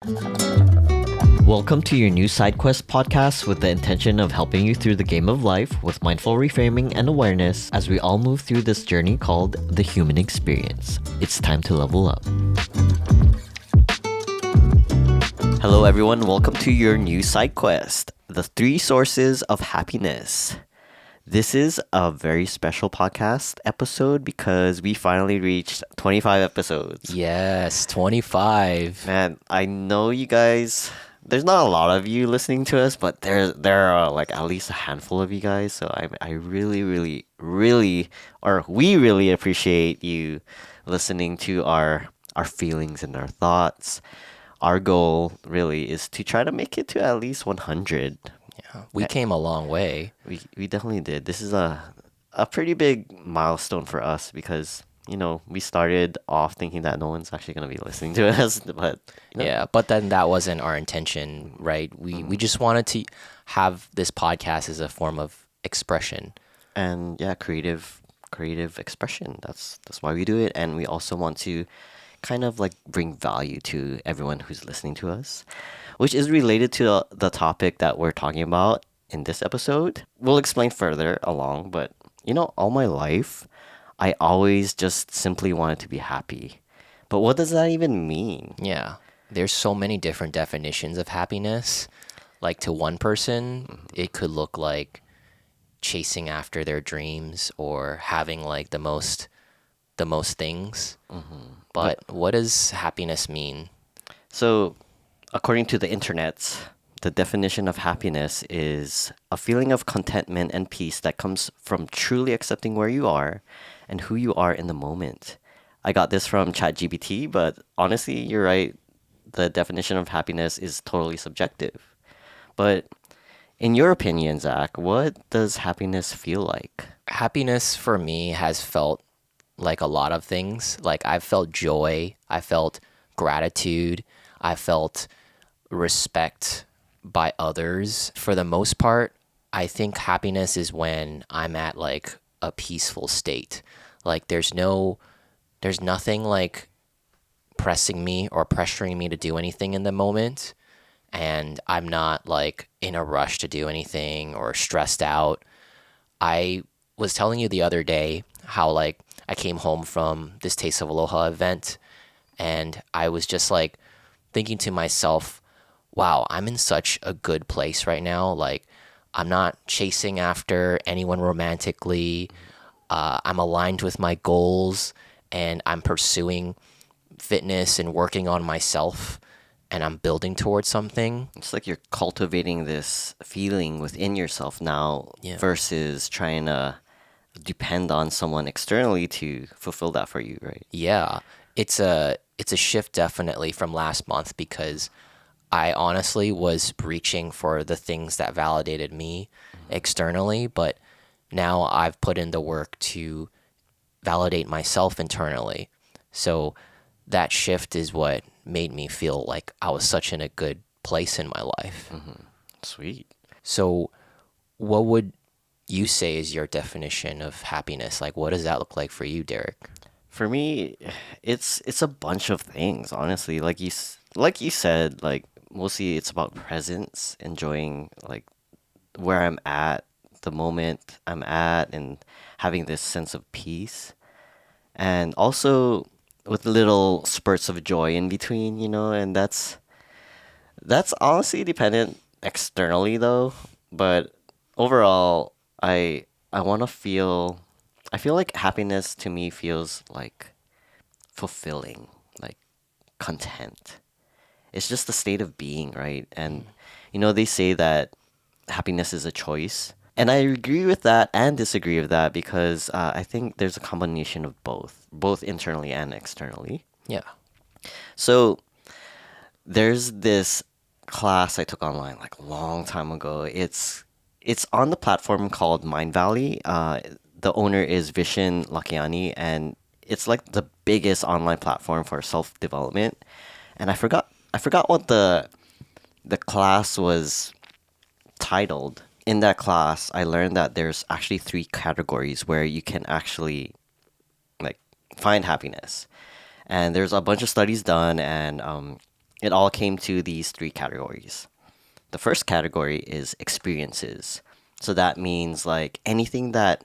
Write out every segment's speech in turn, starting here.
Welcome to your new SideQuest podcast with the intention of helping you through the game of life with mindful reframing and awareness as we all move through this journey called the human experience. It's time to level up. Hello everyone, welcome to your new SideQuest, the 3 sources of happiness. This is a very special podcast episode because we finally reached 25 episodes. Yes, 25. Man, I know you guys, there's not a lot of you listening to us, but there are like at least a handful of you guys. So I really, we really appreciate you listening to our feelings and our thoughts. Our goal really is to try to make it to at least 100. Yeah, we came a long way. We definitely did. This is a pretty big milestone for us because, you know, we started off thinking that no one's actually going to be listening to us, but Yeah, but then that wasn't our intention, right? We just wanted to have this podcast as a form of expression. And yeah, creative expression. That's why we do it, and we also want to kind of like bring value to everyone who's listening to us, which is related to the topic that we're talking about in this episode. We'll explain further along, but you know, all my life, I always just simply wanted to be happy. But what does that even mean? Yeah, there's so many different definitions of happiness. Like to one person, it could look like chasing after their dreams or having like the most things. But what does happiness mean? So, according to the internet, the definition of happiness is a feeling of contentment and peace that comes from truly accepting where you are and who you are in the moment. I got this from ChatGPT, but honestly, you're right. The definition of happiness is totally subjective. But in your opinion, Zach, what does happiness feel like? Happiness for me has felt like a lot of things. Like I've felt joy, I felt gratitude, I felt respect by others. For the most part, I think happiness is when I'm at like a peaceful state. Like there's nothing like pressing me or pressuring me to do anything in the moment, and I'm not like in a rush to do anything or stressed out. I was telling you the other day how like I came home from this Taste of Aloha event, and I was just like thinking to myself, wow, I'm in such a good place right now. Like I'm not chasing after anyone romantically. I'm aligned with my goals, and I'm pursuing fitness and working on myself, and I'm building towards something. It's like you're cultivating this feeling within yourself now versus trying to depend on someone externally to fulfill that for you, right? Yeah, it's a shift definitely from last month because I honestly was reaching for the things that validated me externally, but now I've put in the work to validate myself internally. So that shift is what made me feel like I was such in a good place in my life. Sweet. So what would you say is your definition of happiness? Like what does that look like for you, Derek? For me, it's a bunch of things, honestly. Like you said, like mostly it's about presence, enjoying like where I'm at, the moment I'm at, and having this sense of peace. And also with little spurts of joy in between, you know, and that's honestly dependent externally though, but overall I want to feel I feel like happiness to me feels like fulfilling, like content. It's just a state of being, right? And you know, they say that happiness is a choice. And I agree with that and disagree with that because I think there's a combination of both internally and externally. Yeah. So there's this class I took online like a long time ago. It's on the platform called Mind Valley. The owner is Vishen Lakiani, and it's like the biggest online platform for self development. And I forgot what the class was titled. In that class, I learned that there's actually 3 categories where you can actually like find happiness. And there's a bunch of studies done, and it all came to these three categories. The first category is experiences. So that means like anything that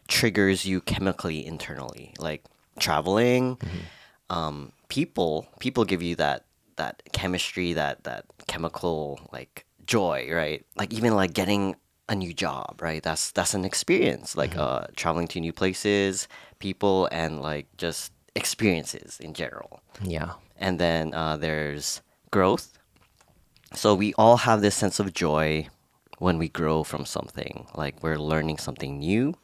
triggers you chemically internally, like traveling, Hmm. people give you that chemistry, that chemical like joy, right? Like even like getting a new job, right? That's an experience. Like Hmm. traveling to new places, people, and like just experiences in general. Yeah. And then there's growth. So we all have this sense of joy when we grow from something, like we're learning something new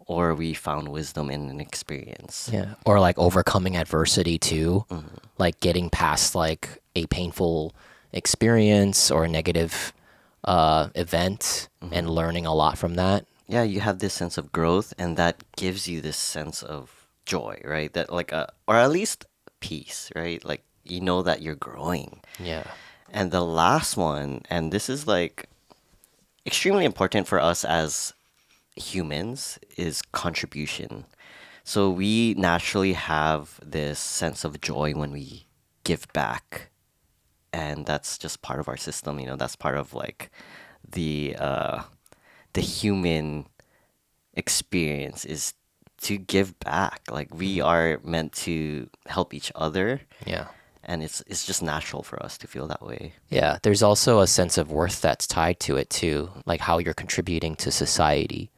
or we found wisdom in an experience. Yeah. Or like overcoming adversity too, Mhm. like getting past like a painful experience or a negative event and Mhm. learning a lot from that. Yeah, you have this sense of growth, and that gives you this sense of joy, right? That like or at least peace, right? Like you know that you're growing. Yeah. And the last one, and this is like extremely important for us as humans, is contribution. So we naturally have this sense of joy when we give back, and that's just part of our system. That's part of like the uh, the human experience is to give back. Like we Hmm. are meant to help each other, Yeah. and it's just natural for us to feel that way. Yeah. There's also a sense of worth that's tied to it too, like how you're contributing to society.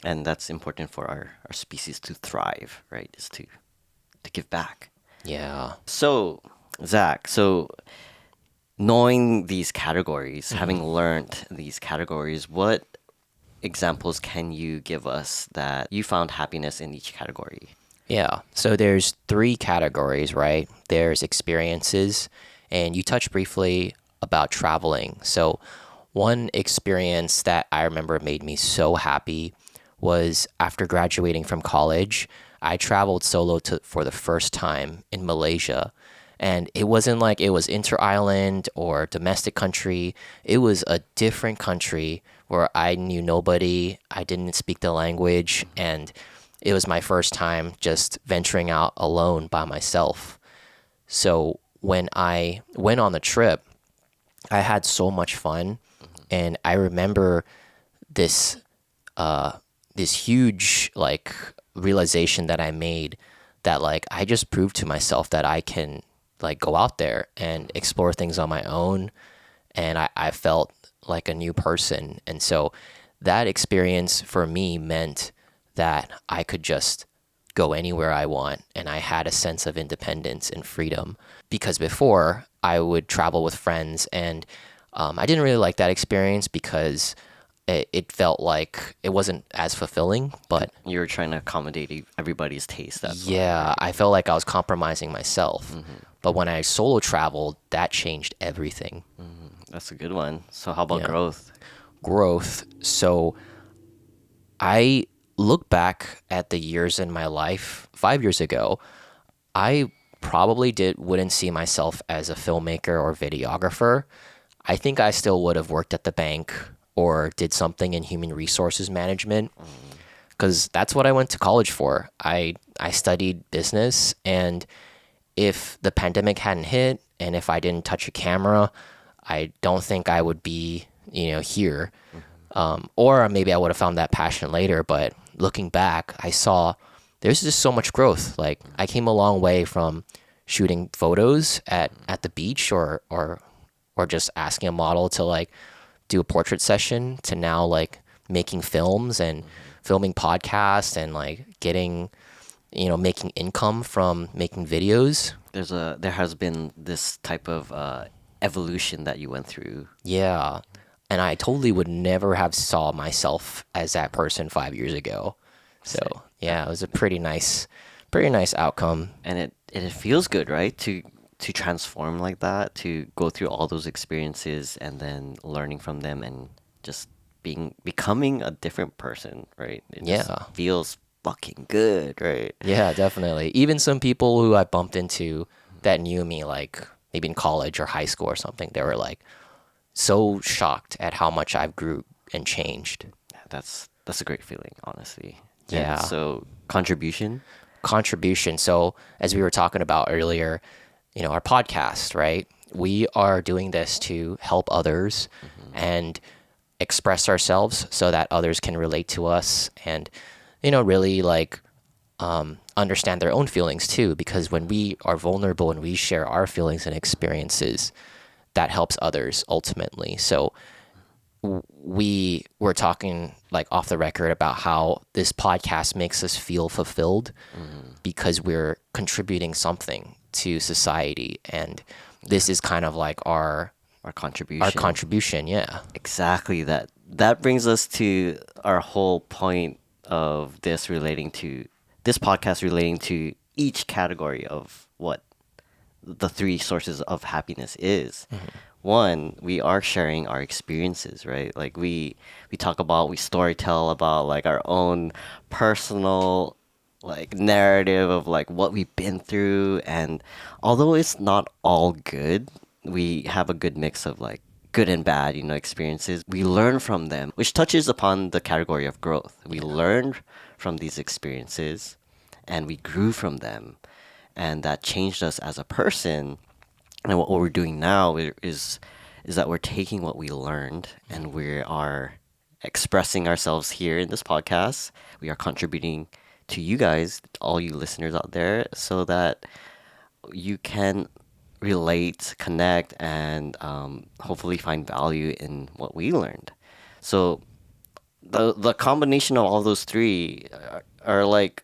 And that's important for our species to thrive, right? Is to give back. Yeah. So, Zach, so knowing these categories, Hmm. having learned these categories, what examples can you give us that you found happiness in each category? Yeah. So there's three categories, right? There's experiences, and you touched briefly about traveling. So one experience that I remember made me so happy was after graduating from college, I traveled solo for the first time in Malaysia. And it wasn't like it was inter-island or domestic country. It was a different country where I knew nobody. I didn't speak the language, and it was my first time just venturing out alone by myself. So when I went on the trip, I had so much fun, and I remember this this huge like realization that I made that like I just proved to myself that I can like go out there and explore things on my own, and I felt like a new person. And so that experience for me meant that I could just go anywhere I want, and I had a sense of independence and freedom. Because before I would travel with friends, and I didn't really like that experience because it felt like it wasn't as fulfilling. But You're trying to accommodate everybody's taste, that's why, yeah, right? I felt like I was compromising myself. hmm But when I solo traveled, that changed everything. That's a good one. So how about Yeah. growth? Growth. So I look back at the years in my life 5 years ago. I probably did wouldn't see myself as a filmmaker or videographer. I think I still would have worked at the bank or did something in human resources management Mm, because that's what I went to college for. I studied business, and if the pandemic hadn't hit and if I didn't touch a camera, I don't think I would be, here. mhm. Or maybe I would have found that passion later. But looking back, I saw there's just so much growth. Like I came a long way from shooting photos at the beach or just asking a model to like do a portrait session to now like making films and filming podcasts and like getting making income from making videos. There has been this type of evolution that you went through. Yeah. And I totally would never have saw myself as that person 5 years ago. So Say, yeah, it was a pretty nice outcome. and it feels good, right? To transform like that, to go through all those experiences and then learning from them and just becoming a different person, right? It just Yeah. feels fucking good, right? Yeah, definitely. Even some people who I bumped into that knew me like maybe in college or high school or something, they were like so shocked at how much I've grew and changed. Yeah, that's a great feeling, honestly. And Yeah. so contribution. Contribution. So as we were talking about earlier, our podcast, right? We are doing this to help others Hmm. and express ourselves so that others can relate to us and, really like understand their own feelings too. Because when we are vulnerable and we share our feelings and experiences, that helps others ultimately. So we were talking like off the record about how this podcast makes us feel fulfilled Hmm. because we're contributing something to society, and this is kind of like Our our contribution. contribution. Yeah. Exactly that. That brings us to our whole point of this podcast relating to each category of what the three sources of happiness is. One, we are sharing our experiences, right? Like we storytell about like our own personal like narrative of like what we've been through, and although it's not all good, we have a good mix of like good and bad, experiences. We learn from them, which touches upon the category of growth. We Yeah. learned from these experiences and we grew from them, and that changed us as a person. And what we're doing now is that we're taking what we learned and we are expressing ourselves here in this podcast. We are contributing to you guys, all you listeners out there, so that you can relate, connect, and hopefully find value in what we learned. So the combination of all those three are like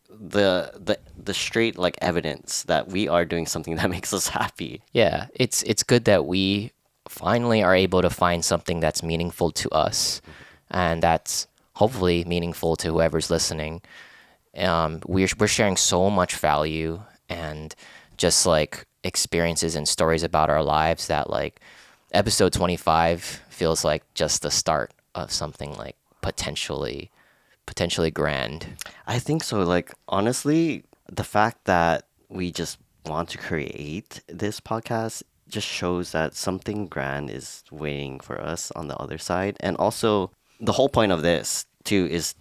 the straight like evidence that we are doing something that makes us happy. Yeah, it's good that we finally are able to find something that's meaningful to us, and that's hopefully meaningful to whoever's listening. We're sharing so much value and just like experiences and stories about our lives that like episode 25 feels like just the start of something like potentially grand. I think so. Like, honestly, the fact that we just want to create this podcast just shows that something grand is waiting for us on the other side. And also, the whole point of this, too, is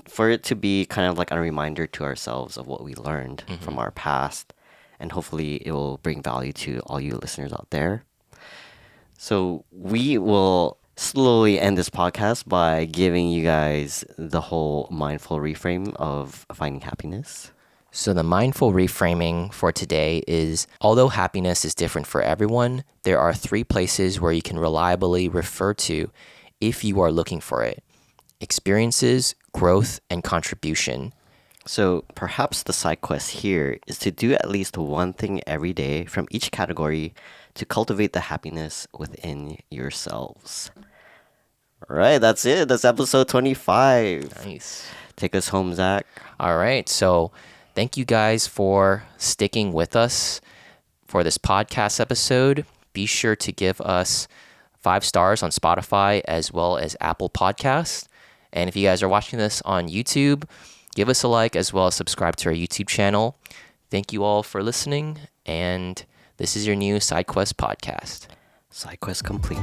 for it to be kind of like a reminder to ourselves of what we learned Hmm. from our past. And hopefully, it will bring value to all you listeners out there. So we will slowly end this podcast by giving you guys the whole mindful reframe of finding happiness. So, the mindful reframing for today is although happiness is different for everyone, there are three places where you can reliably refer to if you are looking for it: experiences, growth, and contribution. So perhaps the side quest here is to do at least one thing every day from each category to cultivate the happiness within yourselves. All right, that's it. That's episode 25. Nice. Take us home, Zach. All right. So, thank you guys for sticking with us for this podcast episode. Be sure to give us 5 stars on Spotify as well as Apple Podcasts. And if you guys are watching this on YouTube, give us a like as well as subscribe to our YouTube channel. Thank you all for listening. And this is your new SideQuest podcast. Side quest complete.